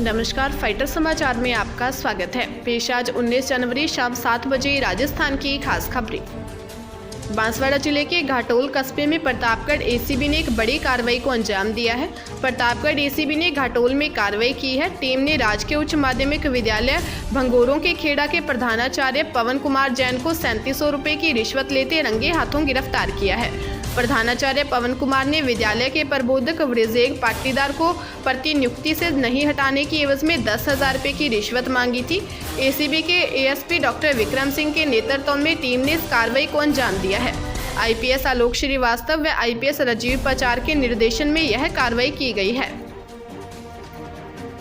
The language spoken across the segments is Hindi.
नमस्कार, फाइटर समाचार में आपका स्वागत है। पेश आज 19 जनवरी शाम 7 बजे राजस्थान की खास खबरें। बांसवाड़ा जिले के घाटोल कस्बे में प्रतापगढ़ एसीबी ने एक बड़ी कार्रवाई को अंजाम दिया है। प्रतापगढ़ एसीबी ने घाटोल में कार्रवाई की है। टीम ने राजकीय उच्च माध्यमिक विद्यालय भंगोरों के खेड़ा के प्रधानाचार्य पवन कुमार जैन को 3700 रुपये की रिश्वत लेते रंगे हाथों गिरफ्तार किया है। प्रधानाचार्य पवन कुमार ने विद्यालय के प्रबोधक वृजेग पाटीदार को प्रतिनियुक्ति से नहीं हटाने की एवज में 10,000 रुपये की रिश्वत मांगी थी। एसीबी के एएसपी डॉक्टर विक्रम सिंह के नेतृत्व में टीम ने इस कार्रवाई को अंजाम दिया है। आईपीएस आलोक श्रीवास्तव व आईपीएस राजीव पचार के निर्देशन में यह कार्रवाई की गई है।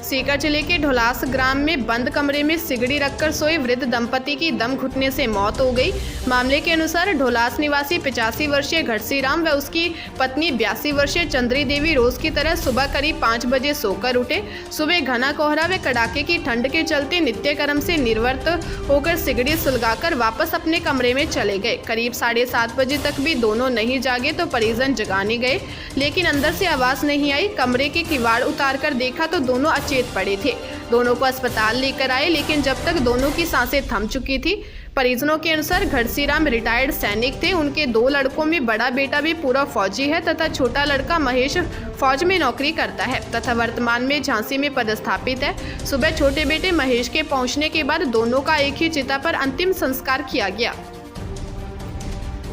सीकर जिले के ढोलास ग्राम में बंद कमरे में सिगड़ी रखकर सोए वृद्ध दंपति की दम घुटने से मौत हो गई। मामले के अनुसार ढोलास निवासी 85 वर्षीय घटसी राम व उसकी पत्नी 82 वर्षीय चंद्री देवी रोज की तरह सुबह करीब 5 बजे सोकर उठे। सुबह घना कोहरा व कड़ाके की ठंड के चलते नित्य कर्म से निवृत्त होकर सिगड़ी सुलगाकर वापस अपने कमरे में चले गए। करीब 7:30 बजे तक भी दोनों नहीं जागे तो परिजन जगाने गए, लेकिन अंदर से आवाज नहीं आई। कमरे के किवाड़ उतार कर देखा तो दोनों अचेत पड़े थे। दोनों को अस्पताल लेकर आए, लेकिन जब तक दोनों की सांसें थम चुकी थी। परिजनों के अनुसार घटसी राम रिटायर्ड सैनिक थे। उनके 2 लड़कों में बड़ा बेटा भी पूरा फौजी है तथा छोटा लड़का महेश फौज में नौकरी करता है तथा वर्तमान में झांसी में पदस्थापित है। सुबह छोटे बेटे महेश के पहुंचने के बाद दोनों का एक ही चिता पर अंतिम संस्कार किया गया।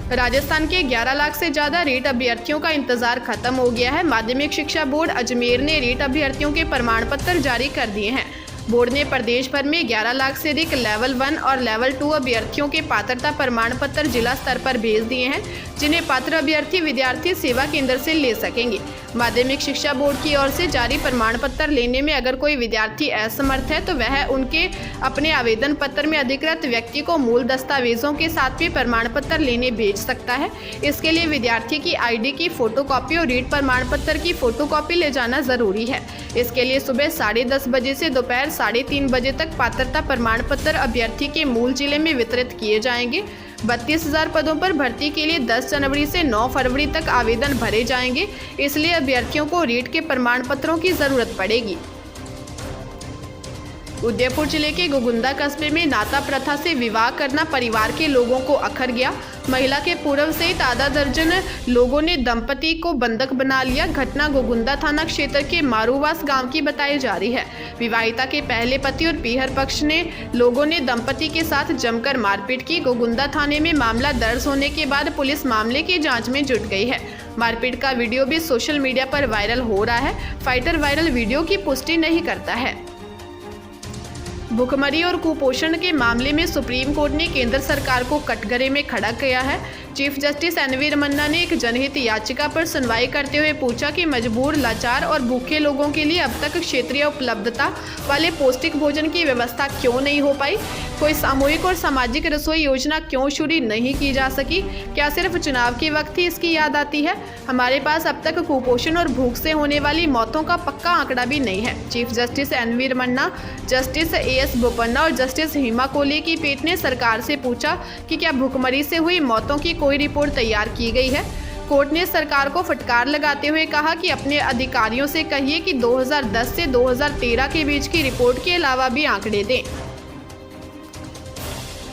राजस्थान के 11 लाख से ज्यादा रीट अभ्यर्थियों का इंतजार खत्म हो गया है। माध्यमिक शिक्षा बोर्ड अजमेर ने रीट अभ्यर्थियों के प्रमाण पत्र जारी कर दिए हैं। बोर्ड ने प्रदेश भर में 11 लाख से अधिक लेवल 1 और लेवल 2 अभ्यर्थियों के पात्रता प्रमाण पत्र जिला स्तर पर भेज दिए हैं, जिन्हें पात्र अभ्यर्थी विद्यार्थी सेवा केंद्र से ले सकेंगे। माध्यमिक शिक्षा बोर्ड की ओर से जारी प्रमाण पत्र लेने में अगर कोई विद्यार्थी असमर्थ है तो वह उनके अपने आवेदन पत्र में अधिकृत व्यक्ति को मूल दस्तावेजों के साथ भी प्रमाण पत्र लेने भेज सकता है। इसके लिए विद्यार्थी की आईडी की फोटोकॉपी और रीट प्रमाण पत्र की फोटोकॉपी ले जाना जरूरी है। इसके लिए सुबह 10:30 बजे से दोपहर 3:30 बजे तक पात्रता प्रमाण पत्र अभ्यर्थी के मूल जिले में वितरित किए जाएंगे। 32,000 पदों पर भर्ती के लिए 10 जनवरी से 9 फरवरी तक आवेदन भरे जाएंगे, इसलिए अभ्यर्थियों को रीट के प्रमाण पत्रों की जरूरत पड़ेगी। उदयपुर जिले के गोगुंदा कस्बे में नाता प्रथा से विवाह करना परिवार के लोगों को अखर गया। महिला के पूर्व सहित आधा दर्जन लोगों ने दंपति को बंधक बना लिया। घटना गोगुंदा थाना क्षेत्र के मारूवास गांव की बताई जा रही है। विवाहिता के पहले पति और पीहर पक्ष ने लोगों ने दंपति के साथ जमकर मारपीट की। गोगुंदा थाने में मामला दर्ज होने के बाद पुलिस मामले की जाँच में जुट गई है। मारपीट का वीडियो भी सोशल मीडिया पर वायरल हो रहा है। फाइटर वायरल वीडियो की पुष्टि नहीं करता है। भूखमरी और कुपोषण के मामले में सुप्रीम कोर्ट ने केंद्र सरकार को कटघरे में खड़ा किया है। चीफ जस्टिस एनवी रमन्ना ने एक जनहित याचिका पर सुनवाई करते हुए पूछा कि मजबूर, लाचार और भूखे लोगों के लिए अब तक क्षेत्रीय उपलब्धता वाले पौष्टिक भोजन की व्यवस्था क्यों नहीं हो पाई? कोई सामूहिक और सामाजिक रसोई योजना क्यों शुरू नहीं की जा सकी? क्या सिर्फ चुनाव के वक्त ही इसकी याद आती है? हमारे पास अब तक कुपोषण और भूख से होने वाली मौतों का पक्का आंकड़ा भी नहीं है। Chief justice NV Ramana, justice AS Bopanna और जस्टिस हिमा कोहली की पीठ ने सरकार से पूछा कि क्या भूखमरी से हुई मौतों की कोई रिपोर्ट तैयार की गई है। कोर्ट ने सरकार को फटकार लगाते हुए कहा कि अपने अधिकारियों से कहिए कि 2010 से 2013 के बीच की रिपोर्ट के अलावा भी आंकड़े दें।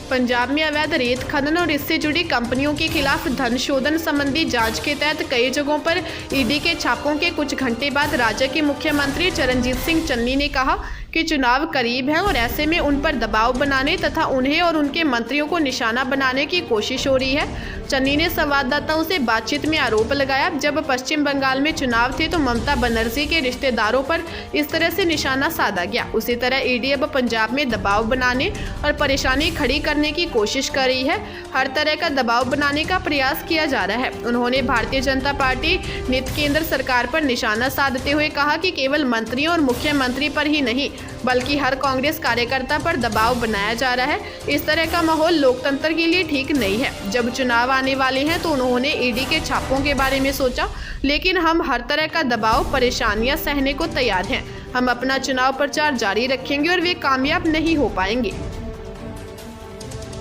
पंजाब में अवैध रेत खनन और इससे जुड़ी कंपनियों के खिलाफ धन शोधन संबंधी जांच के तहत कई जगहों पर ईडी के छापों के कुछ घंटे बाद राज्य के मुख्यमंत्री चरणजीत सिंह चन्नी ने कहा कि चुनाव करीब है और ऐसे में उन पर दबाव बनाने तथा उन्हें और उनके मंत्रियों को निशाना बनाने की कोशिश हो रही है। चन्नी ने संवाददाताओं से बातचीत में आरोप लगाया, जब पश्चिम बंगाल में चुनाव थे तो ममता बनर्जी के रिश्तेदारों पर इस तरह से निशाना साधा गया, उसी तरह ईडी अब पंजाब में दबाव बनाने और परेशानी खड़ी करने की कोशिश कर रही है। हर तरह का दबाव बनाने का प्रयास किया जा रहा है। उन्होंने भारतीय जनता पार्टी नित केंद्र सरकार पर निशाना साधते हुए कहा कि केवल मंत्रियों और मुख्यमंत्री पर ही नहीं बल्कि हर कांग्रेस कार्यकर्ता पर दबाव बनाया जा रहा है। इस तरह का माहौल लोकतंत्र के लिए ठीक नहीं है। जब चुनाव आने वाले हैं तो उन्होंने ईडी के छापों के बारे में सोचा, लेकिन हम हर तरह का दबाव, परेशानियां सहने को तैयार हैं। हम अपना चुनाव प्रचार जारी रखेंगे और वे कामयाब नहीं हो पाएंगे।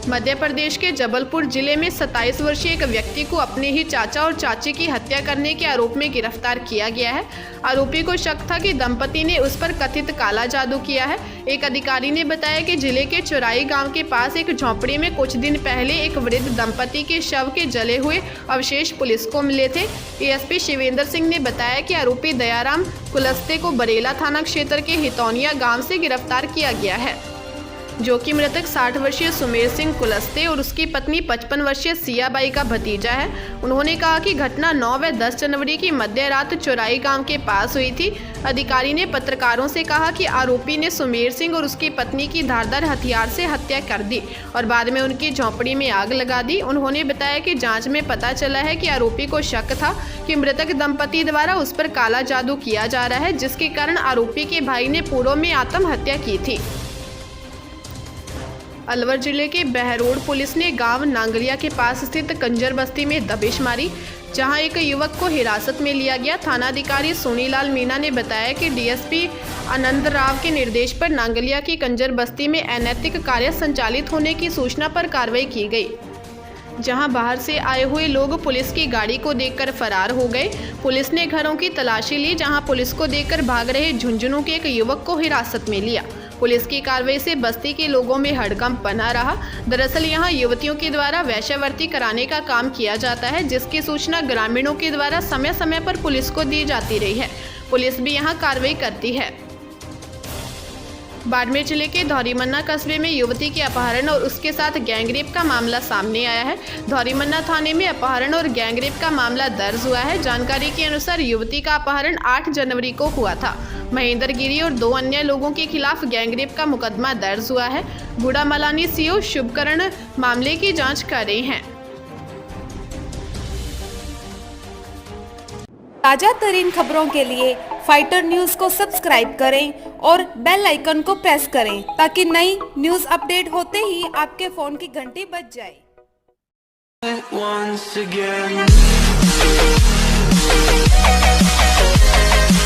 मध्य प्रदेश के जबलपुर जिले में 27 वर्षीय एक व्यक्ति को अपने ही चाचा और चाची की हत्या करने के आरोप में गिरफ्तार किया गया है। आरोपी को शक था कि दंपति ने उस पर कथित काला जादू किया है। एक अधिकारी ने बताया कि जिले के चौराई गांव के पास एक झोंपड़ी में कुछ दिन पहले एक वृद्ध दंपति के शव के जले हुए अवशेष पुलिस को मिले थे। एएसपी शिवेंद्र सिंह ने बताया कि आरोपी दयाराम कुलस्ते को बरेला थाना क्षेत्र के हितौनिया गाँव से गिरफ्तार किया गया है, जो कि मृतक 60 वर्षीय सुमेर सिंह कुलस्ते और उसकी पत्नी 55 वर्षीय सियाबाई का भतीजा है। उन्होंने कहा कि घटना 9 व 10 जनवरी की मध्य रात चौराई गांव के पास हुई थी। अधिकारी ने पत्रकारों से कहा कि आरोपी ने सुमेर सिंह और उसकी पत्नी की धारदार हथियार से हत्या कर दी और बाद में उनकी झोंपड़ी में आग लगा दी। उन्होंने बताया कि जाँच में पता चला है कि आरोपी को शक था कि मृतक दंपति द्वारा उस पर काला जादू किया जा रहा है, जिसके कारण आरोपी के भाई ने पूर्व में आत्महत्या की थी। अलवर जिले के बहरोड पुलिस ने गांव नांगलिया के पास स्थित कंजर बस्ती में दबिश मारी, जहां एक युवक को हिरासत में लिया गया। थानाधिकारी सोनीलाल मीणा ने बताया कि डीएसपी आनंद राव के निर्देश पर नांगलिया की कंजर बस्ती में अनैतिक कार्य संचालित होने की सूचना पर कार्रवाई की गई, जहां बाहर से आए हुए लोग पुलिस की गाड़ी को देखकर फरार हो गए। पुलिस ने घरों की तलाशी ली, जहां पुलिस को देखकर भाग रहे झुंझुनू के एक युवक को हिरासत में लिया। पुलिस की कार्रवाई से बस्ती के लोगों में हड़कंप बना रहा। दरअसल यहां युवतियों के द्वारा वेश्यावृत्ति कराने का काम किया जाता है, जिसकी सूचना ग्रामीणों के द्वारा समय समय पर पुलिस को दी जाती रही है। पुलिस भी यहां कार्रवाई करती है। बाड़मेर जिले के धौरीमन्ना कस्बे में युवती के अपहरण और उसके साथ गैंगरेप का मामला सामने आया है। धौरीमन्ना थाने में अपहरण और गैंगरेप का मामला दर्ज हुआ है। जानकारी के अनुसार युवती का अपहरण 8 जनवरी को हुआ था। महेंद्र गिरी और 2 अन्य लोगों के खिलाफ गैंगरेप का मुकदमा दर्ज हुआ है। गुड़ामलानी सीओ शुभकरण मामले की जाँच कर रहे हैं। ताजा तरीन खबरों के लिए फाइटर न्यूज को सब्सक्राइब करें और बेल आइकन को प्रेस करें ताकि नई न्यूज अपडेट होते ही आपके फोन की घंटी बज जाए।